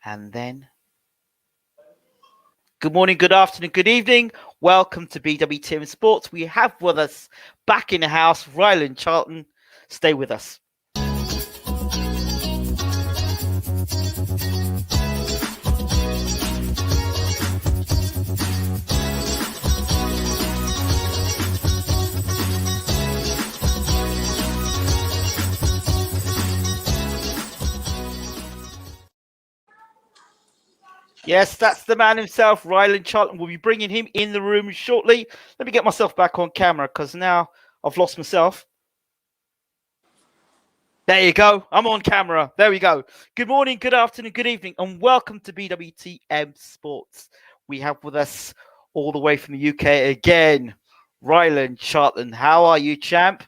And then, good morning, good afternoon, good evening. Welcome to BWTM Sports. We have with us back in the house, Rylan Charlton. Stay with us. Yes, that's the man himself, Rylan Charlton. We'll be bringing him in the room shortly. Let me get myself back on camera because now I've lost myself. There you go. I'm on camera. There we go. Good morning, good afternoon, good evening, and welcome to BWTM Sports. We have with us all the way from the UK again, Rylan Charlton. How are you, champ?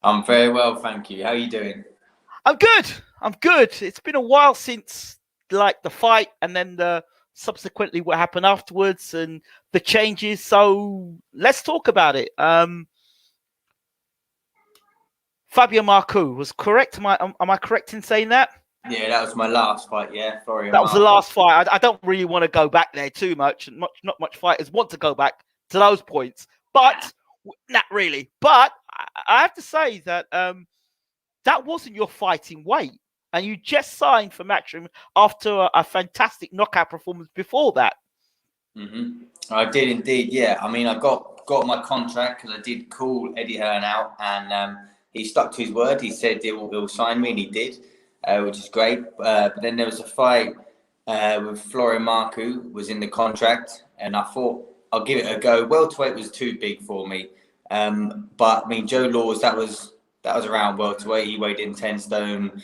I'm very well, thank you. How are you doing? I'm good. I'm good. It's been a while since like the fight and then the subsequently what happened afterwards and the changes. So let's talk about it. Fabio MARKU was correct. Am I correct in saying that? Yeah, that was my last fight. Yeah, FLORIAN. That was the last fight. I don't really want to go back there too much. Not much fighters want to go back to those points, but not really. But I have to say that that wasn't your fighting weight. And you just signed for Matchroom after a fantastic knockout performance before that. I did indeed, yeah. I mean, I got my contract because I did call Eddie Hearn out, and he stuck to his word. He said he'll sign me, and he did, which is great. But then there was a fight with FLORIAN MARKU was in the contract, and I thought I'll give it a go. Welterweight was too big for me, but I mean, Joe Laws, that was around welterweight. He weighed in 10 stone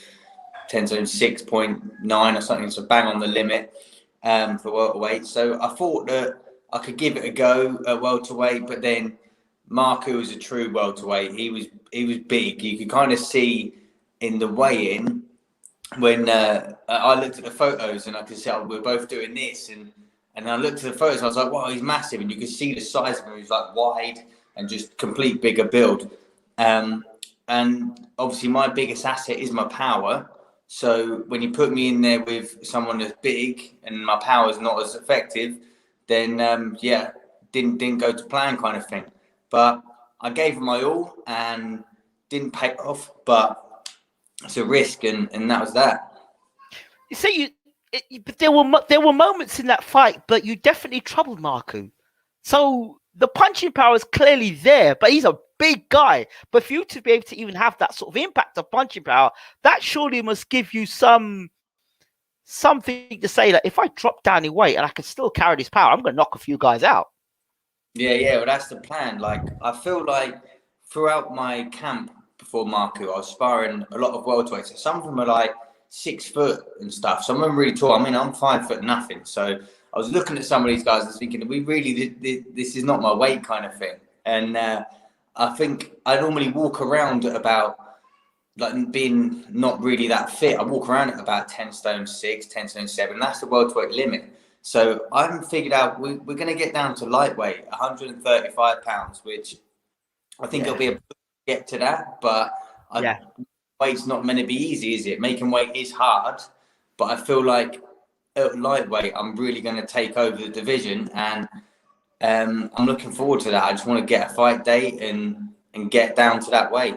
6.9 or something, so bang on the limit for welterweight. So I thought that I could give it a go at welterweight, but then MARKU was a true welterweight. He was big. You could kind of see in the weigh-in when I looked at the photos and I could see we're both doing this, and I looked at the photos and I was like, wow, he's massive, and you could see the size of him. He was like wide and just complete bigger build. And obviously my biggest asset is my power. So when you put me in there with someone that's big and my power is not as effective, then didn't go to plan kind of thing. But I gave my all and didn't pay off. But it's a risk, and that was that. You see, but there were moments in that fight, but you definitely troubled MARKU. So the punching power is clearly there, but he's a big guy. But for you to be able to even have that sort of impact of punching power, that surely must give you something to say that if I drop down in weight and I can still carry this power, I'm going to knock a few guys out. Yeah. Well, that's the plan. Like, I feel like throughout my camp before MARKU, I was sparring a lot of welterweights. So some of them are like 6 foot and stuff. Some of them are really tall. I mean, I'm 5 foot nothing. So I was looking at some of these guys and thinking, this is not my weight kind of thing. And I think I normally walk around at about, like, being not really that fit. I walk around at about 10 stone 6, 10 stone 7. That's the welterweight limit. So I haven't figured out, we're going to get down to lightweight, 135 pounds, which I think it'll be a get to that. But weight's not meant to be easy, is it? Making weight is hard. But I feel like at lightweight, I'm really going to take over the division, and I'm looking forward to that. I just want to get a fight date and get down to that weight.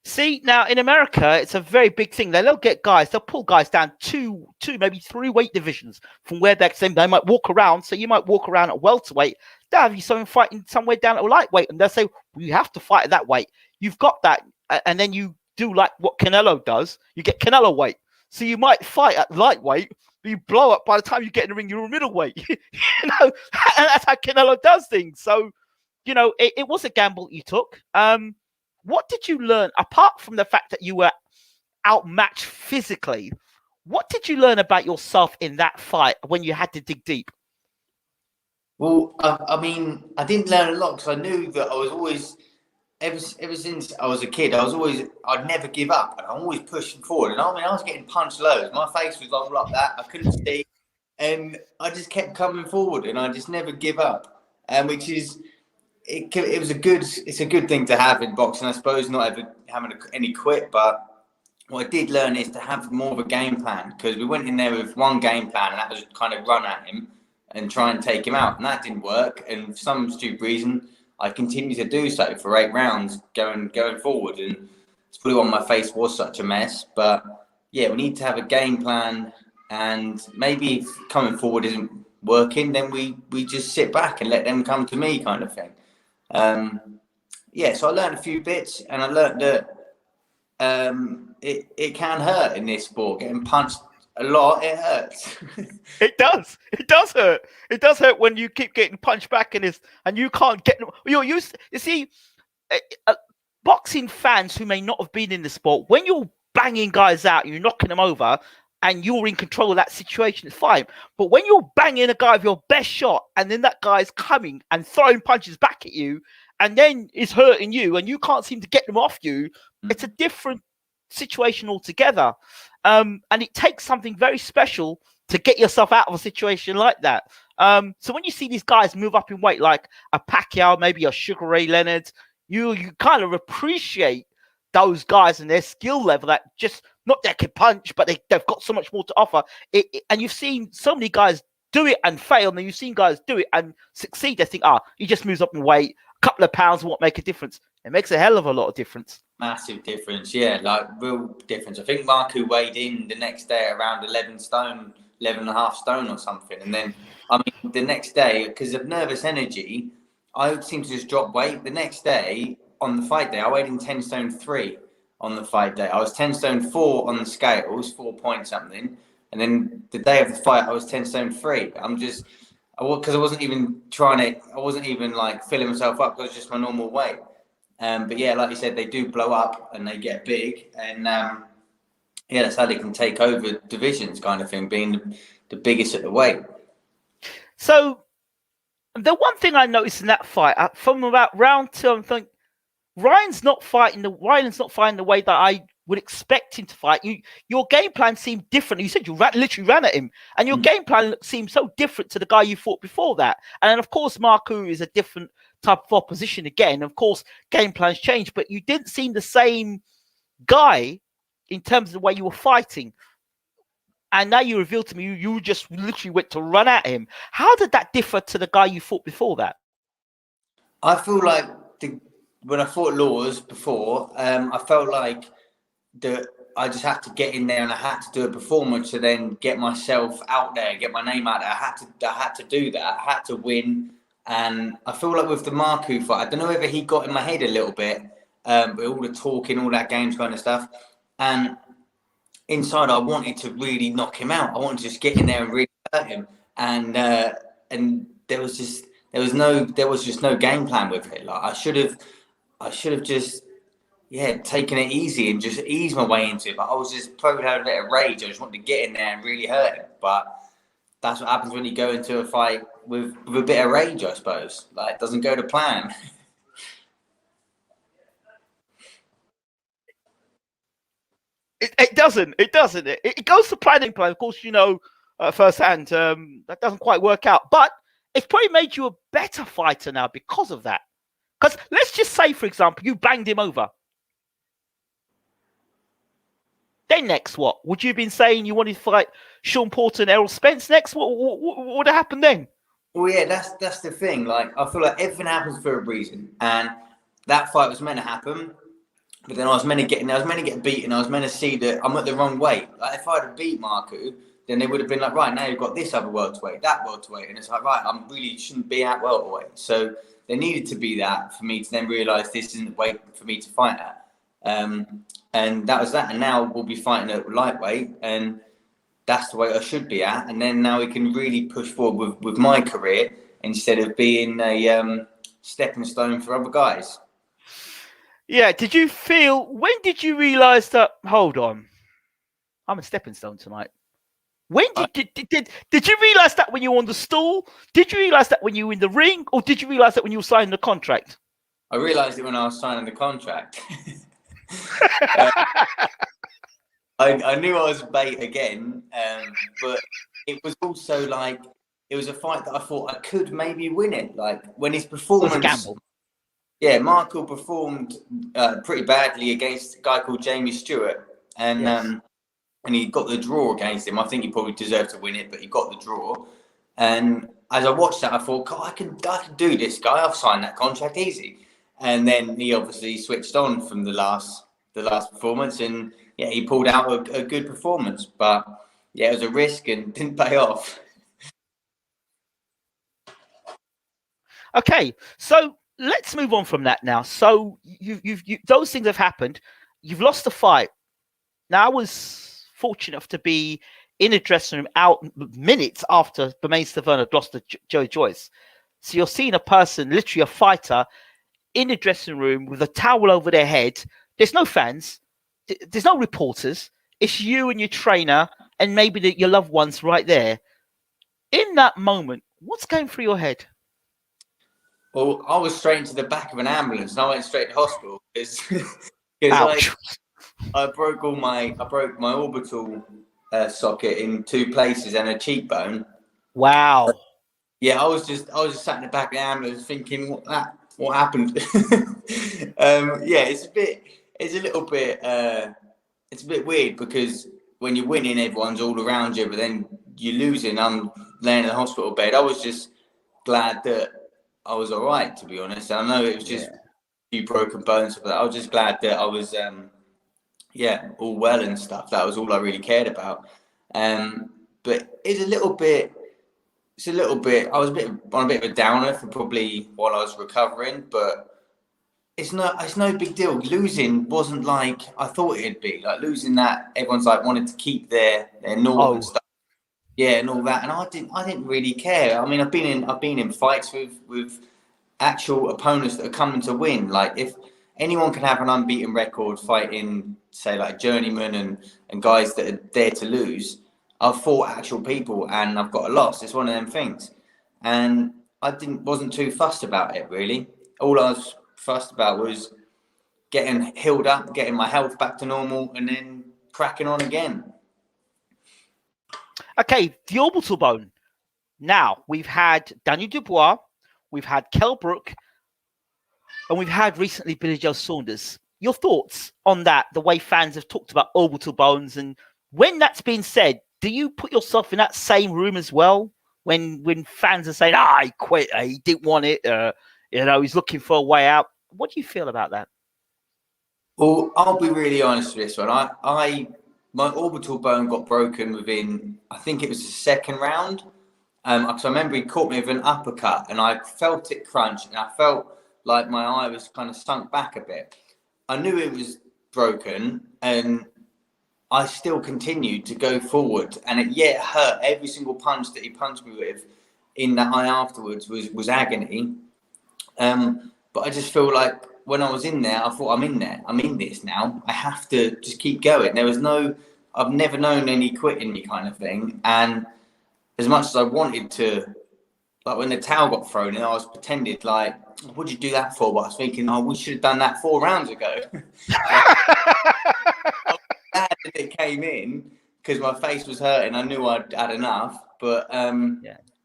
See, now in America, it's a very big thing. They'll get guys, they'll pull guys down two, maybe 3 weight divisions from where they might walk around. So you might walk around at welterweight. They'll have you someone fighting somewhere down at lightweight, and they'll say, well, you have to fight at that weight. You've got that. And then you do like what Canelo does. You get Canelo weight. So you might fight at lightweight, but you blow up by the time you get in the ring, you're a middleweight. And that's how Canelo does things. So, it was a gamble you took. What did you learn, apart from the fact that you were outmatched physically? What did you learn about yourself in that fight when you had to dig deep? Well, I mean, I didn't learn a lot because I knew that I was always, ever since I was a kid, I'd never give up, and I'm always pushing forward. And I mean, I was getting punched loads. My face was all like that. I couldn't see, and I just kept coming forward, and I just never give up. Which is, it's a good thing to have in boxing, I suppose. Not ever having any quit, but what I did learn is to have more of a game plan, because we went in there with one game plan, and that was kind of run at him and try and take him out, and that didn't work. And for some stupid reason, I continued to do so for 8 rounds going forward, and it's probably why my face was such a mess. But yeah, we need to have a game plan, and maybe if coming forward isn't working, then we just sit back and let them come to me, kind of thing. Yeah, so I learned a few bits, and I learned that it can hurt in this sport. Getting punched a lot, it hurts. It does. It does hurt. It does hurt when you keep getting punched back and you can't get. You see, boxing fans who may not have been in the sport, when you're banging guys out, you're knocking them over, and you're in control of that situation, it's fine. But when you're banging a guy with your best shot, and then that guy's coming and throwing punches back at you, and then it's hurting you, and you can't seem to get them off you, it's a different situation altogether. And it takes something very special to get yourself out of a situation like that. So when you see these guys move up in weight, like a Pacquiao, maybe a Sugar Ray Leonard, you kind of appreciate those guys and their skill level, that just not that can punch, but they've got so much more to offer. And you've seen so many guys do it and fail, and then you've seen guys do it and succeed. They think, he just moves up in weight, a couple of pounds won't make a difference. It makes a hell of a lot of difference. Massive difference, yeah, like real difference. I think Marku weighed in the next day around 11 stone, 11 and a half stone or something. And then, I mean, the next day, because of nervous energy, I would seem to just drop weight. The next day, on the fight day, I weighed in 10 stone 3 on the fight day. I was 10 stone 4 on the scales, 4 point something. And then the day of the fight, I was 10 stone 3. Because I wasn't even like filling myself up, because it was just my normal weight. But yeah, like you said, they do blow up and they get big, and yeah, that's how they can take over divisions, kind of thing, being the biggest at the weight. So the one thing I noticed in that fight, from about round 2, I'm thinking Rylan's not fighting the way that I would expect him to fight. Your game plan seemed different. You said you literally ran at him, and your game plan seemed so different to the guy you fought before that. And then, of course, Marku is a different type of opposition again. Of course, game plans change, but you didn't seem the same guy in terms of the way you were fighting. And now you revealed to me you just literally went to run at him. How did that differ to the guy you fought before that? I feel like when I fought Laws before, I felt like I just had to get in there, and I had to do a performance to then get myself out there, get my name out there. I had to do that. I had to win. And I feel like with the Marku fight, I don't know whether he got in my head a little bit, with all the talking, all that games kind of stuff. And inside, I wanted to really knock him out. I wanted to just get in there and really hurt him. And there was just no game plan with it. Like I should have just taken it easy and just eased my way into it. But I was just probably having a bit of rage. I just wanted to get in there and really hurt him. But that's what happens when you go into a fight with a bit of rage, I suppose. Like, it doesn't go to plan. It doesn't. It doesn't. It goes to planning plan. Of course, you know firsthand that doesn't quite work out. But it's probably made you a better fighter now because of that. Because let's just say, for example, you banged him over. Then next, what? Would you have been saying you wanted to fight Sean Porter and Errol Spence next? What would have happened then? Well, yeah, that's the thing. Like, I feel like everything happens for a reason, and that fight was meant to happen. But then I was meant to get beaten. I was meant to see that I'm at the wrong weight. Like, if I had beat Marku, then they would have been like, right, now you've got this other welterweight, that welterweight, and it's like, right, I really shouldn't be at welterweight. So there needed to be that for me to then realise this isn't the weight for me to fight at. And that was that. And now we'll be fighting at lightweight, and that's the weight I should be at. And then now we can really push forward with my career instead of being a stepping stone for other guys. Yeah. When did you realise that, hold on, I'm a stepping stone tonight? When did you realise that when you were on the stool? Did you realise that when you were in the ring? Or did you realise that when you were signing the contract? I realised it when I was signing the contract. I knew I was bait again, but it was also like, it was a fight that I thought I could maybe win it. Like, when his performance... It was a gamble. Yeah, Marku performed pretty badly against a guy called Jamie Stewart. and Yes. and he got the draw against him. I think he probably deserved to win it, but he got the draw. And as I watched that, I thought, God, I can do this, guy. I've signed that contract easy. And then he obviously switched on from the last performance, and yeah, he pulled out a good performance. But yeah, it was a risk and didn't pay off. Okay, so let's move on from that now. So you those things have happened. You've lost the fight. Now, I was fortunate enough to be in a dressing room out minutes after Bermane Stiverne had lost to Joe Joyce. So you're seeing a person, literally a fighter, in a dressing room with a towel over their head. There's no fans. There's no reporters. It's you and your trainer and maybe your loved ones right there. In that moment, what's going through your head? Well, I was straight into the back of an ambulance, and I went straight to hospital because I broke my orbital socket in 2 places and a cheekbone. Wow. Yeah, I was just sat in the back of the ambulance thinking, what happened? Yeah, it's a bit weird because when you're winning, everyone's all around you, but then you're losing. I'm laying in the hospital bed. I was just glad that I was all right, to be honest. I know it was just a few broken bones, but I was just glad that I was, all well and stuff. That was all I really cared about. But it's a little bit. I was on a bit of a downer for probably while I was recovering, but it's no big deal. Losing wasn't like I thought it'd be. Like losing that, everyone's like wanted to keep their norm and stuff. Yeah, and all that, and I didn't really care. I mean, I've been in fights with actual opponents that are coming to win. Like if anyone can have an unbeaten record fighting, say like journeyman and guys that are there to lose. I've fought actual people and I've got a loss. It's one of them things, and I wasn't too fussed about it really. All I was fussed about was getting healed up, getting my health back to normal, and then cracking on again. Okay, the orbital bone. Now, we've had Daniel Dubois, we've had Kell Brook, and we've had recently Billy Joe Saunders. Your thoughts on that, the way fans have talked about orbital bones, and when that's been said, do you put yourself in that same room as well? When fans are saying, he quit, he didn't want it, he's looking for a way out. What do you feel about that? Well, I'll be really honest with this one. My orbital bone got broken within, I think it was the 2nd round. Because I remember he caught me with an uppercut and I felt it crunch and I felt like my eye was kind of sunk back a bit. I knew it was broken and I still continued to go forward, and it hurt. Every single punch that he punched me with in that eye afterwards was agony. But I just feel like when I was in there, I thought, I'm in there. I'm in this now. I have to just keep going. I've never known any quitting me kind of thing. And as much as I wanted to, like when the towel got thrown in, I was pretended like, what'd you do that for? But I was thinking, we should have done that 4 rounds ago. Glad that it came in because my face was hurting. I knew I'd had enough, but I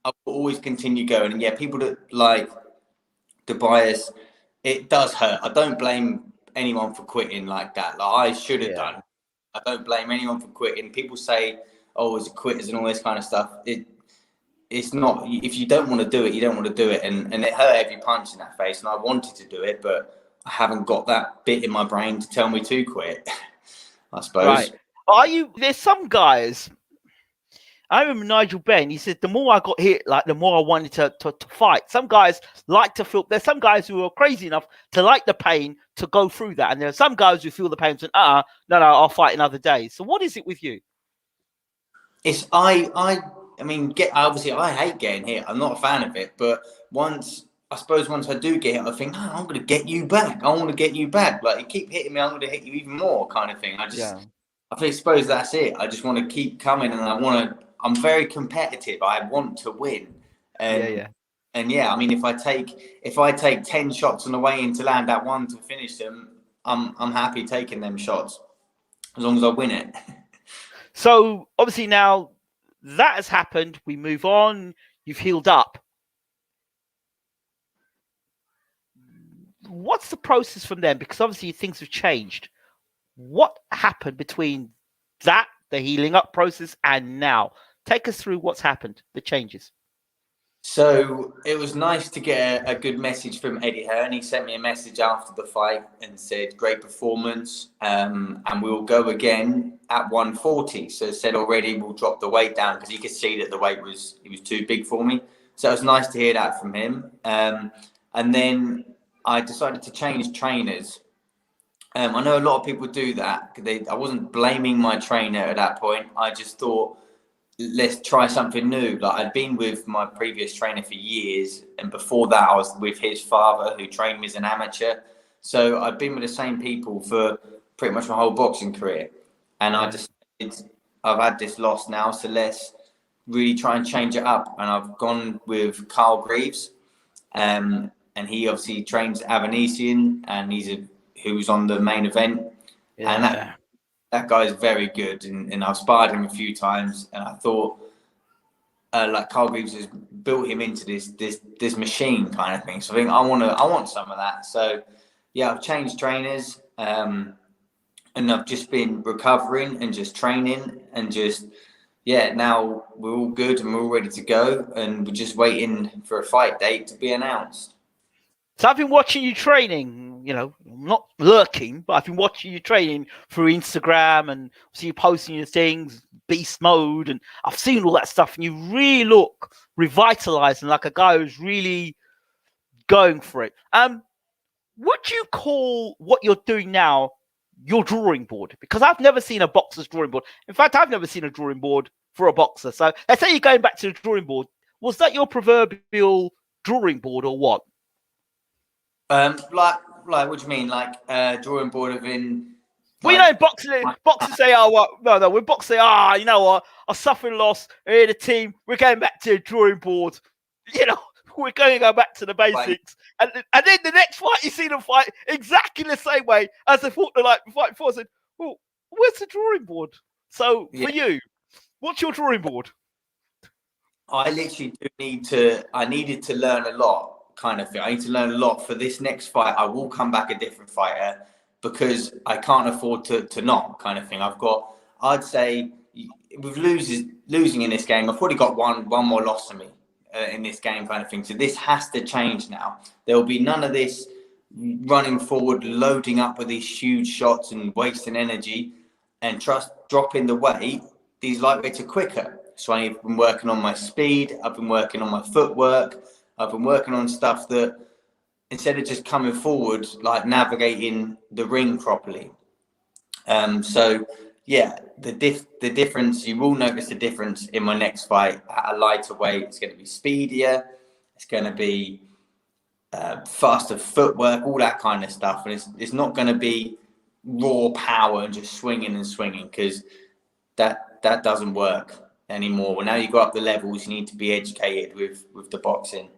will always continue going. And people that like the bias, it does hurt. I don't blame anyone for quitting like that. Like I should have done. I don't blame anyone for quitting. People say, it's quitters and all this kind of stuff. It's not. If you don't want to do it, you don't want to do it. And it hurt every punch in that face. And I wanted to do it, but I haven't got that bit in my brain to tell me to quit. I suppose. Right. There's some guys. I remember Nigel Benn. He said the more I got hit, like the more I wanted to fight. Some guys like to feel. There's some guys who are crazy enough to like the pain to go through that, and there are some guys who feel the pain and no, I'll fight another day. So what is it with you? It's I obviously I hate getting hit. I'm not a fan of it, but once I do get hit, I think, I'm going to get you back. I want to get you back. Like you keep hitting me, I'm going to hit you even more, kind of thing. I suppose that's it. I just want to keep coming, and I'm very competitive. I want to win. And I mean, if I take 10 shots on the way in to land that one to finish them, I'm happy taking them shots as long as I win it. So obviously now that has happened. We move on. You've healed up. What's the process from then? Because obviously things have changed. What happened between that, the healing up process, and now? Take us through what's happened, the changes. So it was nice to get a good message from Eddie Hearn. He sent me a message after the fight and said, great performance, and we'll go again at 140. So said already we'll drop the weight down, because he could see that the weight was too big for me. So it was nice to hear that from him. And then I decided to change trainers. I know a lot of people do that. I wasn't blaming my trainer at that point. I just thought, let's try something new. Like, I'd been with my previous trainer for years, and before that I was with his father, who trained me as an amateur. So I've been with the same people for pretty much my whole boxing career, and I decided I've had this loss now, so let's really try and change it up. And I've gone with Carl Greaves, and he obviously trains Avanesian, and who's on the main event. And that guy is very good, and I've sparred him a few times, and I thought, like, Carl Greaves has built him into this machine kind of thing. So I think I want some of that. So yeah, I've changed trainers, and I've just been recovering and just training, and just now we're all good and we're all ready to go, and we're just waiting for a fight date to be announced. So I've been watching you training, not lurking, but I've been watching you training through Instagram, and see you posting your things, beast mode, and I've seen all that stuff, and you really look revitalized and like a guy who's really going for it. What do you call what you're doing now your drawing board? Because I've never seen a boxer's drawing board. In fact, I've never seen a drawing board for a boxer. So let's say you're going back to the drawing board. Was that your proverbial drawing board or what? Like what do you mean? Like drawing board of in? Well, boxers say, "Oh, what? No, we're boxing. You know what? I suffered a loss. We're the team. We're going back to the drawing board. We're going to go back to the basics." Right. And then the next fight, you see them fight exactly the same way as they fought the fight before. I said, "Well, where's the drawing board?" So for you, what's your drawing board? I literally I needed to learn a lot. Kind of thing. I need to learn a lot for this next fight. I will come back a different fighter, because I can't afford to not, kind of thing. I'd say with losing in this game, I've probably got one more loss to me in this game, kind of thing. So this has to change now. There will be none of this running forward, loading up with these huge shots and wasting energy, and dropping the weight. These lightweights are quicker. So I've been working on my speed. I've been working on my footwork. I've been working on stuff that, instead of just coming forward, like navigating the ring properly. So yeah, the difference, you will notice the difference in my next fight at a lighter weight. It's going to be speedier. It's going to be faster footwork, all that kind of stuff. And it's not going to be raw power and just swinging, because that doesn't work anymore. Well, now you go up the levels, you need to be educated with the boxing.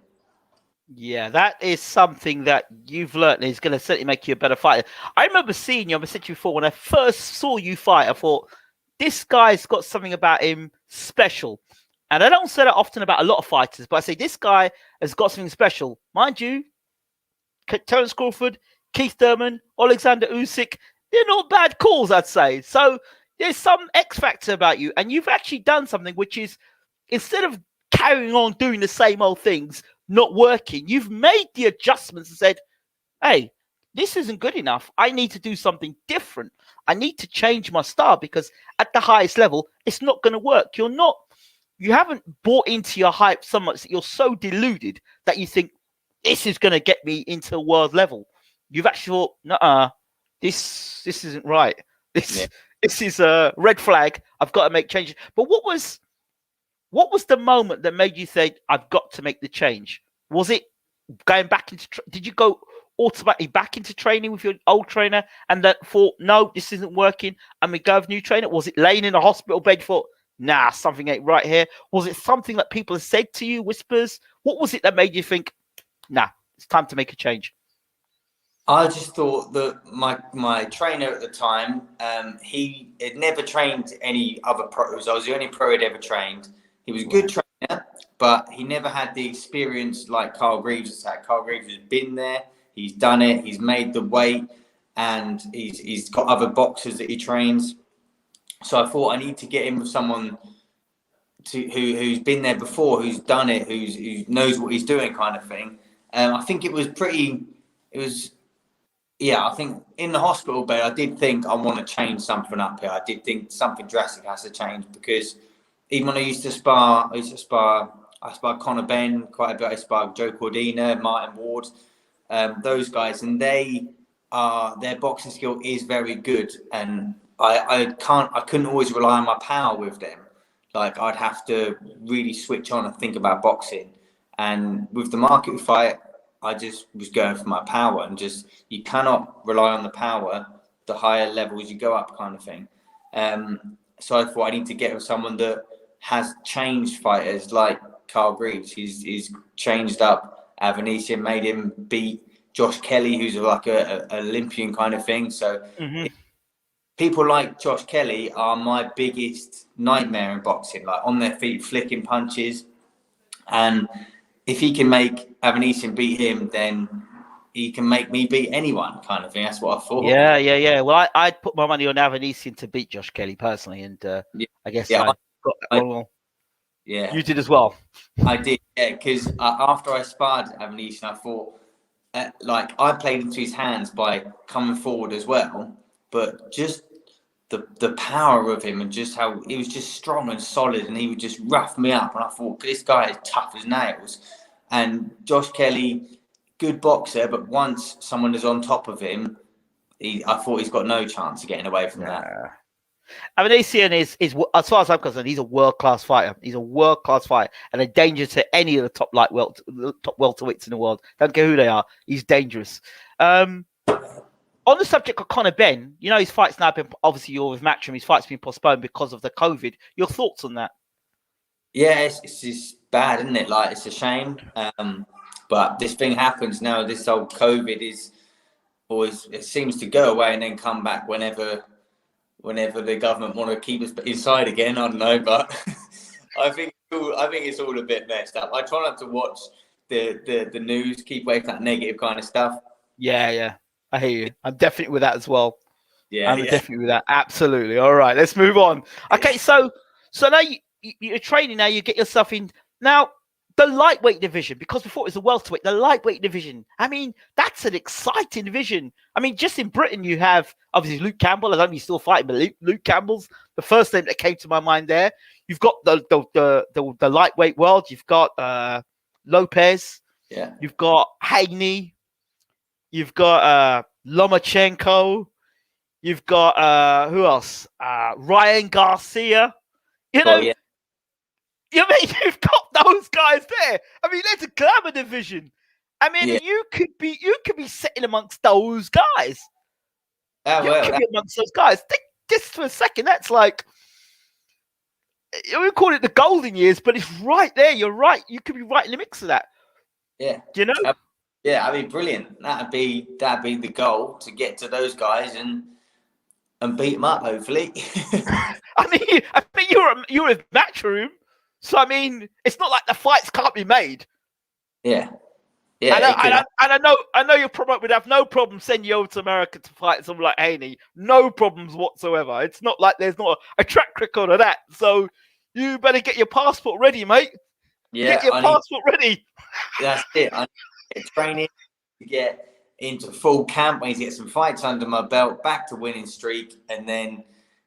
Yeah, that is something that you've learned is going to certainly make you a better fighter. I remember seeing you, I've said to you before, when I first saw you fight, I thought, this guy's got something about him special. And I don't say that often about a lot of fighters, but I say this guy has got something special. Mind you, Terence Crawford, Keith Thurman, Alexander Usyk, they're not bad calls, I'd say. So there's some X factor about you. And you've actually done something which is, instead of carrying on doing the same old things, not working, you've made the adjustments and said, hey, this isn't good enough. I need to do something different. I need to change my style, because at the highest level, it's not going to work. You haven't bought into your hype so much that you're so deluded that you think this is going to get me into a world level. You've actually thought, nah, this isn't right. This is a red flag. I've got to make changes. But what was the moment that made you think, I've got to make the change? Was it going back into, did you go automatically back into training with your old trainer and that thought, no, this isn't working, and we go with a new trainer? Was it laying in a hospital bed, thought, nah, something ain't right here? Was it something that people have said to you, whispers? What was it that made you think, nah, it's time to make a change? I just thought that my trainer at the time, he had never trained any other pros. I was the only pro he'd ever trained. He was a good trainer, but he never had the experience like Carl Greaves has had. Carl Greaves has been there. He's done it. He's made the weight. and he's got other boxers that he trains. So I thought I need to get in with someone who's been there before, who's done it, who knows what he's doing, kind of thing. I think I think in the hospital bed, I did think I want to change something up here. I did think something drastic has to change, because even when I spar Conor Benn quite a bit. I sparred Joe Cordina, Martin Ward, those guys, and their boxing skill is very good. And I couldn't always rely on my power with them. Like, I'd have to really switch on and think about boxing. And with the Marku fight, I just was going for my power, and just, you cannot rely on the power the higher levels you go up, kind of thing. So I thought I need to get with someone that has changed fighters, like Carl Greaves. He's changed up Avanesian, made him beat Josh Kelly, who's like a Olympian kind of thing. So people like Josh Kelly are my biggest nightmare in boxing, like on their feet, flicking punches. And if he can make Avanesian beat him, then he can make me beat anyone, kind of thing. That's what I thought. Yeah. Well, I'd put my money on Avanesian to beat Josh Kelly personally, and I guess I got that one. Yeah, you did as well. I did, yeah, because after I sparred Avanesian, I thought, like, I played into his hands by coming forward as well, but just the power of him, and just how he was just strong and solid, and he would just rough me up. And I thought, this guy is tough as nails. And Josh Kelly, good boxer, but once someone is on top of him, I thought he's got no chance of getting away from that. Avanesian is, as far as I'm concerned, he's a world-class fighter. He's a world-class fighter and a danger to any of the top welterweights in the world. Don't care who they are. He's dangerous. On the subject of Conor Benn, you know, his fight's now been, obviously you're with Matchroom, his fight's been postponed because of the COVID. Your thoughts on that? Yeah, it's just bad, isn't it? Like, it's a shame. But this thing happens now. This whole COVID is always, it seems to go away and then come back whenever the government want to keep us inside again. I don't know, but I think it's all a bit messed up. I try not to watch the news, keep away from that negative kind of stuff. Yeah. I hear you. I'm definitely with that as well. I'm definitely with that. Absolutely. All right, let's move on. Okay, so now you're training now. You get yourself in now the lightweight division, because before it was the welterweight. The lightweight division. I mean, that's an exciting division. I mean, just in Britain, you have obviously Luke Campbell. I don't know if he's still fighting, but Luke Campbell's the first name that came to my mind there. You've got the lightweight world. You've got Lopez. Yeah. You've got Haney. You've got Lomachenko. You've got who else? Ryan Garcia. You know, you've got those guys there. I mean, there's a glamour division. I mean, you could be sitting amongst those guys. You could be amongst those guys. Think just for a second. That's like, we call it the golden years, but it's right there. You're right. You could be right in the mix of that. Yeah. You know. Yeah, I mean, brilliant. That'd be the goal, to get to those guys and beat them up, hopefully. I mean, you're a Matchroom, so I mean, it's not like the fights can't be made. Yeah. I know your promoter would have no problem sending you over to America to fight someone like Haney. No problems whatsoever. It's not like there's not a track record of that. So you better get your passport ready, mate. Yeah, get your passport ready. That's it. I need training to get into full camp. I need to get some fights under my belt, back to winning streak, and then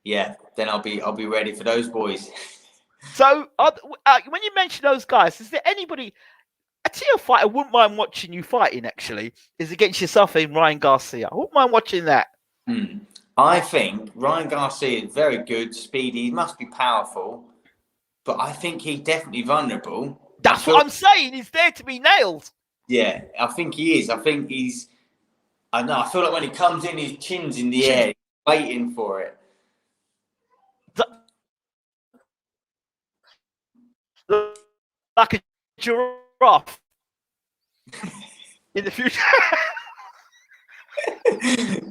I'll be ready for those boys. So when you mention those guys, is there anybody? I tell you, a fight I wouldn't mind watching you fighting, actually, is against yourself and Ryan Garcia. I wouldn't mind watching that. I think Ryan Garcia is very good, speedy, he must be powerful, but I think he's definitely vulnerable. That's what I'm saying. He's there to be nailed. Yeah, I think he is. I think I know. I feel like when he comes in, his chin's in the air, waiting for it. Like a giraffe in the future.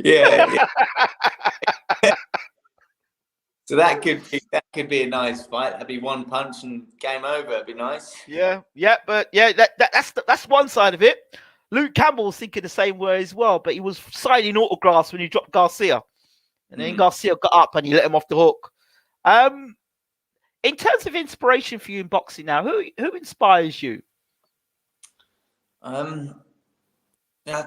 yeah. So that could be a nice fight. That'd be one punch and game over. It'd be nice. Yeah, but that's one side of it. Luke Campbell was thinking the same way as well, but he was signing autographs when he dropped Garcia. And then Garcia got up and he let him off the hook. In terms of inspiration for you in boxing now, who inspires you? I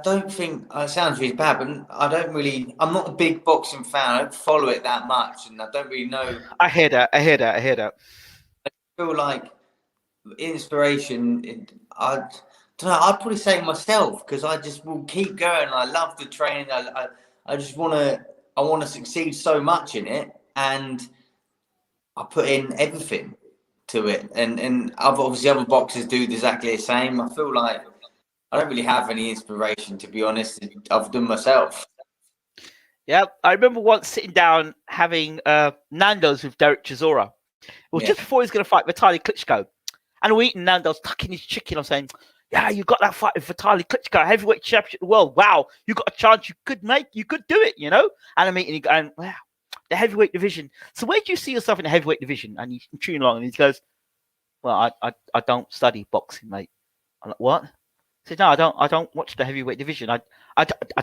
don't think it sounds really bad, but I'm not a big boxing fan. I don't follow it that much, and I don't really know. I hear that. I feel like inspiration. I don't know. I'd probably say myself, because I just will keep going. I love the training. I just want to succeed so much in it, and I put in everything to it. And obviously other boxers do exactly the same. I feel like I don't really have any inspiration, to be honest, other than myself. Yeah, I remember once sitting down having Nando's with Derek Chisora. It was just before he was going to fight Vitaly Klitschko. And we're eating Nando's, tucking his chicken. I'm saying, yeah, you got that fight with Vitaly Klitschko, heavyweight championship of the world. Wow, you got a chance you could do it, you know? And I'm eating, going, wow, the heavyweight division. So where do you see yourself in the heavyweight division? And he's tuning along and he goes, well, I don't study boxing, mate. I'm like, what? I said, no, I don't watch the heavyweight division. I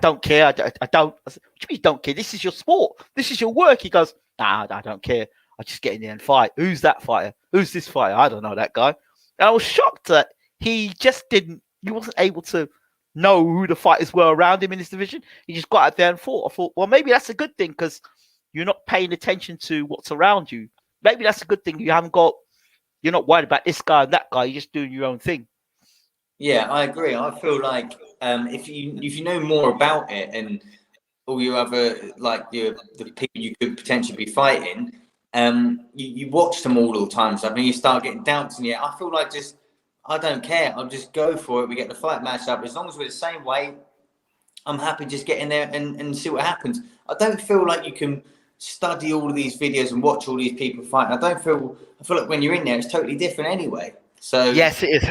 don't care. I don't. I said, what do you mean you don't care? This is your sport. This is your work. He goes, nah, I don't care. I just get in there and fight. Who's that fighter? Who's this fighter? I don't know that guy. And I was shocked that he wasn't able to know who the fighters were around him in this division. He just got out there and fought. I thought, well, maybe that's a good thing, because you're not paying attention to what's around you. Maybe that's a good thing. You're not worried about this guy and that guy. You're just doing your own thing. Yeah, I agree. I feel like if you know more about it, and all your other, like the people you could potentially be fighting, you watch them all the time. So I mean, you start getting doubts in you. I feel like I don't care. I'll just go for it. We get the fight match up. As long as we're the same weight, I'm happy just get in there and see what happens. I don't feel like you can study all of these videos and watch all these people fight. I feel like when you're in there, it's totally different anyway. So yes, it is.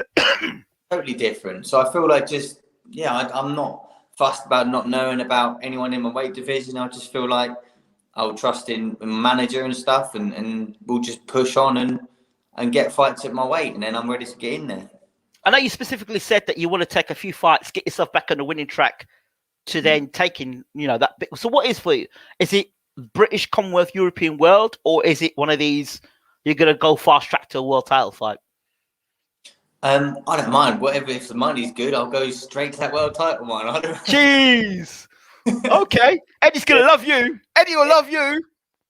Totally different. So I feel like I'm not fussed about not knowing about anyone in my weight division. I just feel like I'll trust in my manager and stuff, and we'll just push on and get fights at my weight, and then I'm ready to get in there. I know you specifically said that you want to take a few fights, get yourself back on the winning track, to then taking, that bit. So what is for you? Is it British, Commonwealth, European, World, or is it one of these, you're going to go fast track to a world title fight? I don't mind. Whatever, if the money's good, I'll go straight to that world title one. Jeez. Okay. Eddie's gonna love you. Eddie will love you.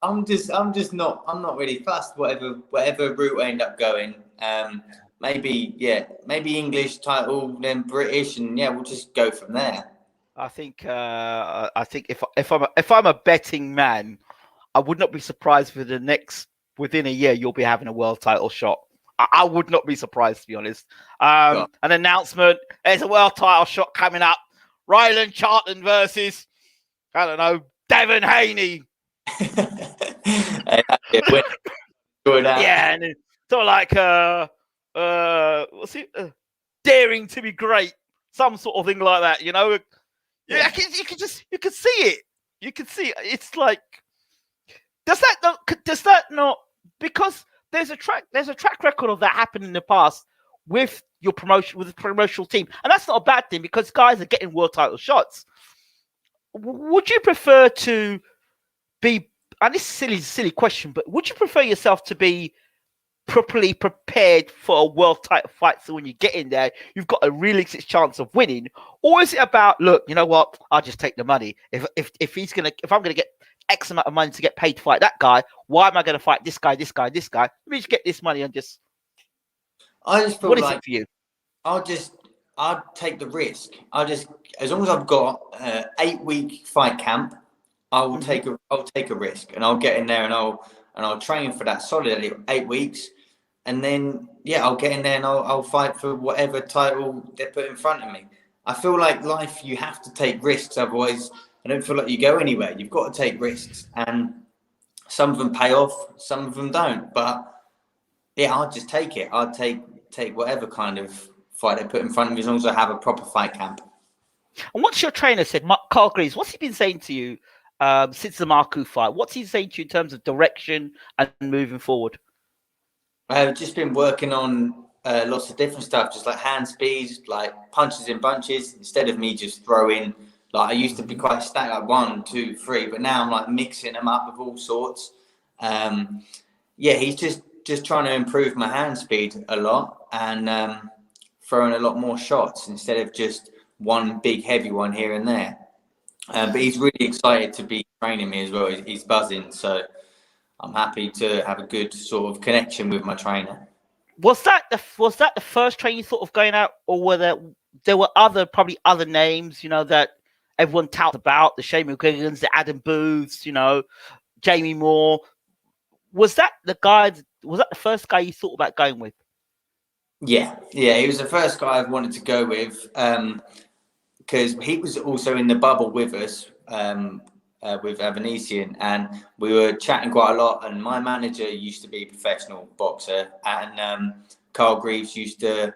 I'm not really fussed. Whatever route I end up going. Maybe English title, then British, and we'll just go from there. I think if I'm a betting man, I would not be surprised within a year you'll be having a world title shot. I would not be surprised, to be honest. An announcement: there's a world title shot coming up. Rylan Charlton versus, I don't know, Devin Haney. Yeah, and it's sort of like what's it? Daring to be great, some sort of thing like that. Yeah, you can see it. You can see it. It's like, does that not because there's a track record of that happening in the past with your promotion, with the promotional team, and that's not a bad thing because guys are getting world title shots. Would you prefer to be? And this is a silly question, but would you prefer yourself to be properly prepared for a world title fight, so when you get in there, you've got a realistic chance of winning, or is it about, look, you know what? I'll just take the money. If I'm gonna get X amount of money to get paid to fight that guy, why am I going to fight this guy? Let me just get this money and just. I just feel what like is it for you? I'd take the risk. As long as I've got 8-week fight camp, I'll take a risk, and I'll get in there and I'll train for that solid 8 weeks, and then I'll get in there and I'll fight for whatever title they put in front of me. I feel like life, you have to take risks, otherwise I don't feel like you go anywhere. You've got to take risks, and some of them pay off, some of them don't. But I'll just take it. I'll take whatever kind of fight they put in front of me, as long as I have a proper fight camp. And what's your trainer said, Carl Greaves? What's he been saying to you since the MARKU fight? What's he saying to you in terms of direction and moving forward? I've just been working on lots of different stuff, just like hand speeds, like punches and bunches, instead of me just throwing. Like I used to be quite stacked, like 1, 2, 3, but now I'm like mixing them up with all sorts. Yeah, he's just trying to improve my hand speed a lot and throwing a lot more shots instead of just one big heavy one here and there. But he's really excited to be training me as well. He's buzzing, so I'm happy to have a good sort of connection with my trainer. Was that the first train you thought of going out, or were there were probably other names, you know, that everyone touts about, the Shane McGuigans, the Adam Booths, you know, Jamie Moore? Was that the first guy you thought about going with? Yeah, he was the first guy I wanted to go with because he was also in the bubble with us with Avanesian, and we were chatting quite a lot. And my manager used to be a professional boxer, and Carl Greaves used to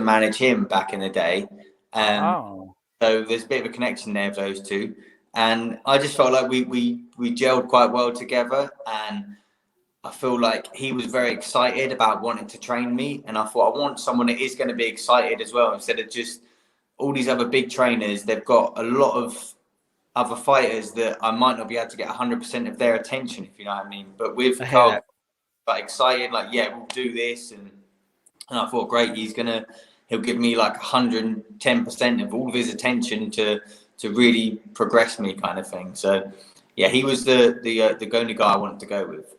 manage him back in the day. So there's a bit of a connection there of those two, and I just felt like we gelled quite well together, and I feel like he was very excited about wanting to train me, and I thought I want someone that is going to be excited as well, instead of just all these other big trainers. They've got a lot of other fighters that I might not be able to get 100% of their attention, if you know what I mean. But with Carl, like excited, like, yeah, we'll do this, and I thought, great, he'll give me like 110% of all of his attention to really progress me, kind of thing. So yeah, he was the only guy I wanted to go with.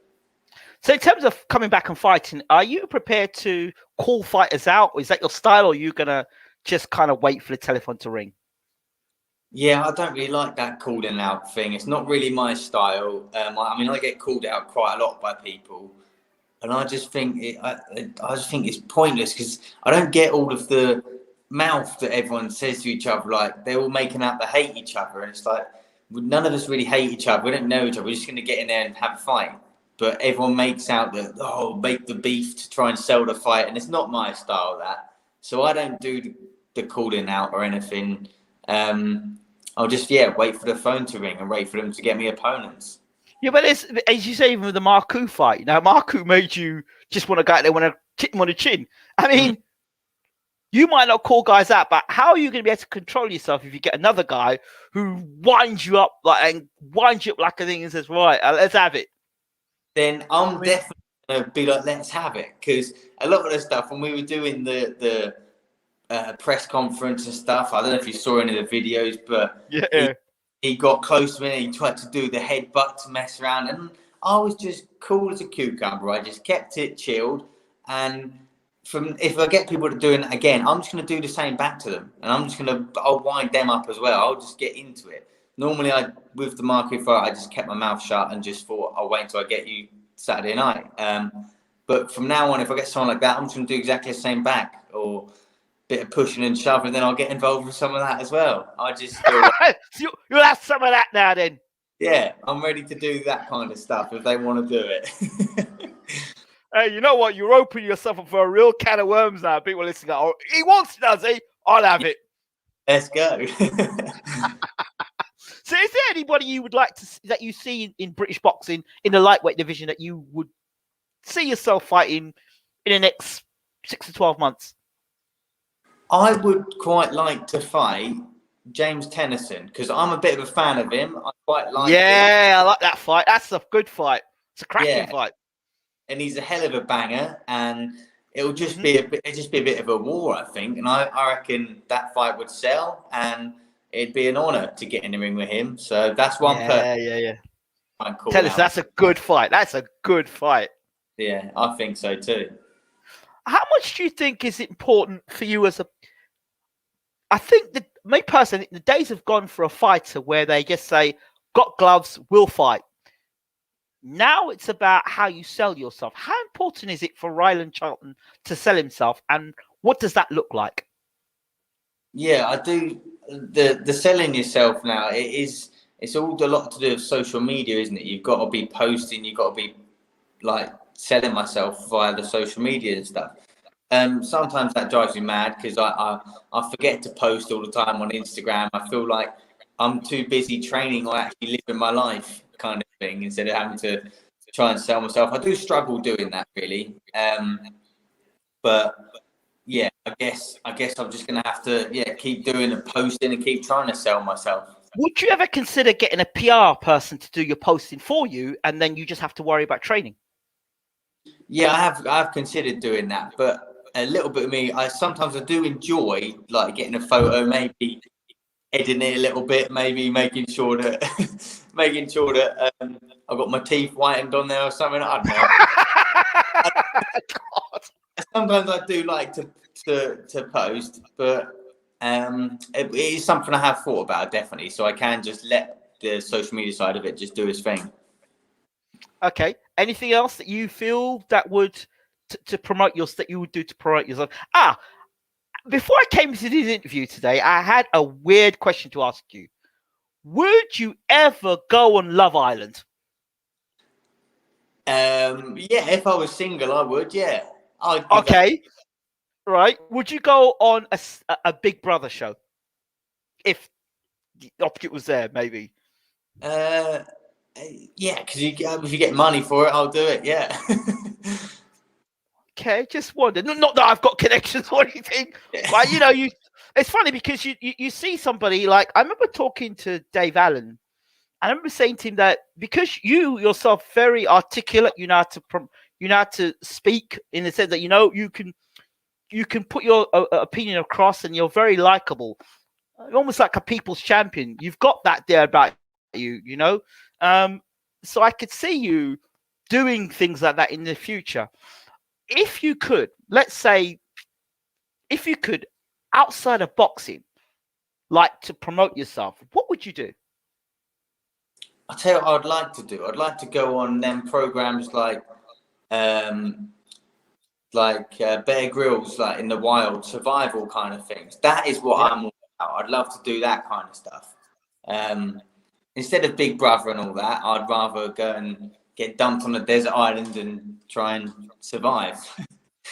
So in terms of coming back and fighting, are you prepared to call fighters out? Or is that your style, or are you going to just kind of wait for the telephone to ring? Yeah, I don't really like that calling out thing. It's not really my style. I mean, I get called out quite a lot by people, and I just think it's pointless, because I don't get all of the mouth that everyone says to each other. Like, they're all making out they hate each other, and it's like, none of us really hate each other. We don't know each other. We're just going to get in there and have a fight. But everyone makes out that, make the beef to try and sell the fight. And it's not my style, that. So I don't do the calling out or anything. I'll just, wait for the phone to ring and wait for them to get me opponents. Yeah, but as you say, even with the MARKU fight, now MARKU made you just want to go out there, want to hit him on the chin. I mean, you might not call guys out, but how are you going to be able to control yourself if you get another guy who winds you up like a thing and says, right, let's have it? Then I'm definitely going to be like, let's have it. Because a lot of the stuff, when we were doing the press conference and stuff, I don't know if you saw any of the videos, but he got close to me and he tried to do the headbutt to mess around. And I was just cool as a cucumber. I just kept it chilled. And if I get people to doing it again, I'm just going to do the same back to them. And I'll wind them up as well. I'll just get into it. Normally, with the MARKU fight, I just kept my mouth shut and just thought, I'll wait until I get you Saturday night. But from now on, if I get someone like that, I'm just going to do exactly the same back, or a bit of pushing and shoving, then I'll get involved with some of that as well. I just feel like, so you'll have some of that now then. Yeah, I'm ready to do that kind of stuff if they want to do it. Hey, you know what? You're opening yourself up for a real can of worms now. People listening, oh, he wants it, does he? I'll have it. Let's go. So is there anybody you would like to that you see in British boxing in the lightweight division that you would see yourself fighting in the next 6 to 12 months? I would quite like to fight James Tennyson, because I'm a bit of a fan of him. I quite like him. I like that fight. That's a good fight. It's a cracking fight. And he's a hell of a banger, and it'll just be a bit of a war, I think. And I reckon that fight would sell, and it'd be an honour to get in the ring with him. So that's one person. Tell us, that's a good fight. That's a good fight. Yeah, I think so too. How much do you think is important for you as a... I think that, me personally, the days have gone for a fighter where they just say, got gloves, will fight. Now it's about how you sell yourself. How important is it for Rylan Charlton to sell himself, and what does that look like? Yeah, I do. The selling yourself now, it's all a lot to do with social media, isn't it? You've got to be posting, you've got to be like selling myself via the social media and stuff. Sometimes that drives me mad, because I forget to post all the time on Instagram. I feel like I'm too busy training or actually living my life, kind of thing, instead of having to try and sell myself. I do struggle doing that, really. But yeah, I guess I'm just gonna have to keep doing the posting and keep trying to sell myself. Would you ever consider getting a PR person to do your posting for you, and then you just have to worry about training? Yeah, I've considered doing that, but a little bit of me, I sometimes do enjoy like getting a photo, maybe editing it a little bit, maybe making sure that I've got my teeth whitened on there or something. I don't know. Sometimes I do like to post, but it is something I have thought about definitely. So I can just let the social media side of it just do its thing. Okay. Anything else that you feel that would to promote that you would do to promote yourself? Before I came to this interview today, I had a weird question to ask you. Would you ever go on Love Island? Yeah, if I was single, I would. Yeah. Okay. Right. Would you go on a Big Brother show if the opportunity was there? Maybe. Yeah, because if you get money for it, I'll do it. Yeah. Okay, just wondered. Not that I've got connections or anything, but you know, it's funny because you see somebody like I remember talking to Dave Allen. I remember saying to him that because you yourself very articulate, you know how to speak in the sense that you can put your opinion across, and you're very likable, almost like a people's champion. You've got that there about you, you know. So I could see you doing things like that in the future. If you could, let's say, if you could, outside of boxing, like to promote yourself, what would you do? I'll tell you what I'd like to do. I'd like to go on them programs like Bear Grylls, like in the wild, survival kind of things. That is what I'm all about. I'd love to do that kind of stuff. Instead of Big Brother and all that, I'd rather go and get dumped on a desert island and try and survive.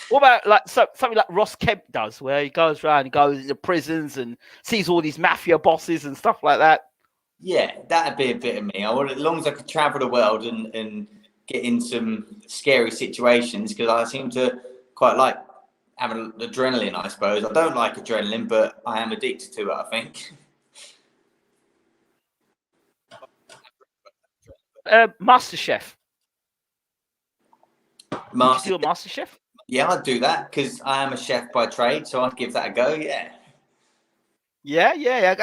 What about like something like Ross Kemp does, where he goes around, he goes into prisons and sees all these mafia bosses and stuff like that? Yeah, that'd be a bit of me. As long as I could travel the world and get in some scary situations, because I seem to quite like having adrenaline, I suppose. I don't like adrenaline, but I am addicted to it, I think. MasterChef. Would you do a MasterChef? MasterChef? Yeah, I'd do that because I am a chef by trade, so I'd give that a go. Yeah. Yeah.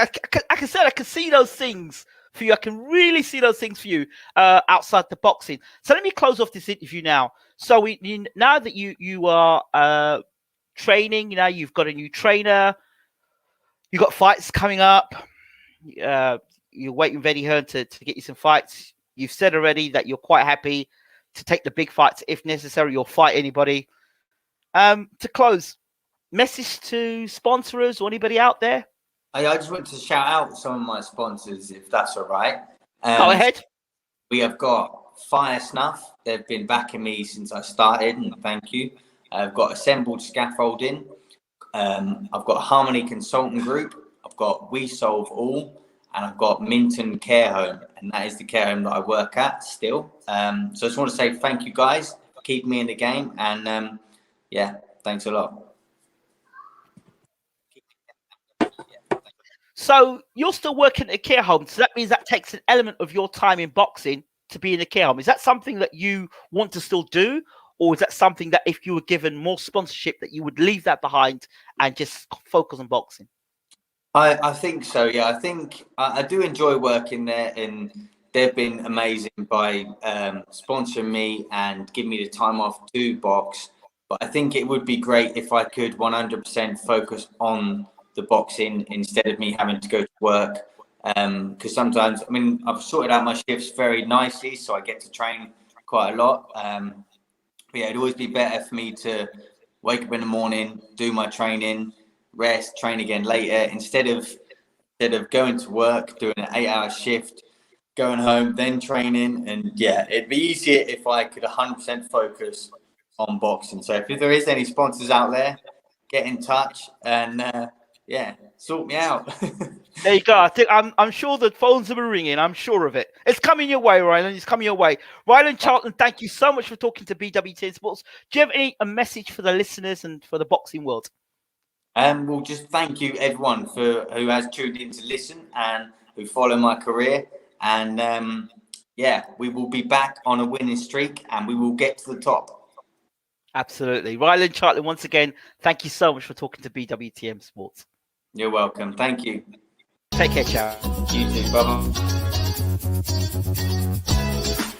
I can see those things for you. I can really see those things for you outside the boxing. So let me close off this interview now. So now that you are training, you've got a new trainer, you've got fights coming up. You're waiting for Eddie Hearn to get you some fights. You've said already that you're quite happy to take the big fights if necessary. You'll fight anybody. To close, message to sponsors or anybody out there? I just want to shout out some of my sponsors, if that's all right. Go ahead. We have got Fire Snuff. They've been backing me since I started, and thank you. I've got Assembled Scaffolding. I've got Harmony Consultant Group. I've got We Solve All. And I've got Minton Care Home. And that is the care home that I work at still. So I just want to say thank you, guys, for keeping me in the game. And yeah, thanks a lot. So you're still working at a care home. So that means that takes an element of your time in boxing to be in a care home. Is that something that you want to still do? Or is that something that if you were given more sponsorship that you would leave that behind and just focus on boxing? I think so, yeah. I think I do enjoy working there, and they've been amazing by sponsoring me and giving me the time off to box. But I think it would be great if I could 100% focus on the boxing instead of me having to go to work. Because sometimes, I mean, I've sorted out my shifts very nicely, so I get to train quite a lot. But yeah, it'd always be better for me to wake up in the morning, do my training, rest, train again later, instead of going to work, doing an 8-hour shift, going home, then training. And yeah, it'd be easier if I could 100% focus on boxing. So if there is any sponsors out there, get in touch and yeah, Sort me out. There you go. I think I'm sure the phones are ringing. I'm sure of it. It's coming your way, Rylan. It's coming your way. Rylan Charlton, thank you so much for talking to BWTM Sports. Do you have a message for the listeners and for the boxing world? Well, just thank you everyone who has tuned in to listen and who follow my career. And yeah, we will be back on a winning streak and we will get to the top. Absolutely. Rylan Charlton, once again, thank you so much for talking to BWTM Sports. You're welcome. Thank you. Take care, ciao. You too. Bye-bye.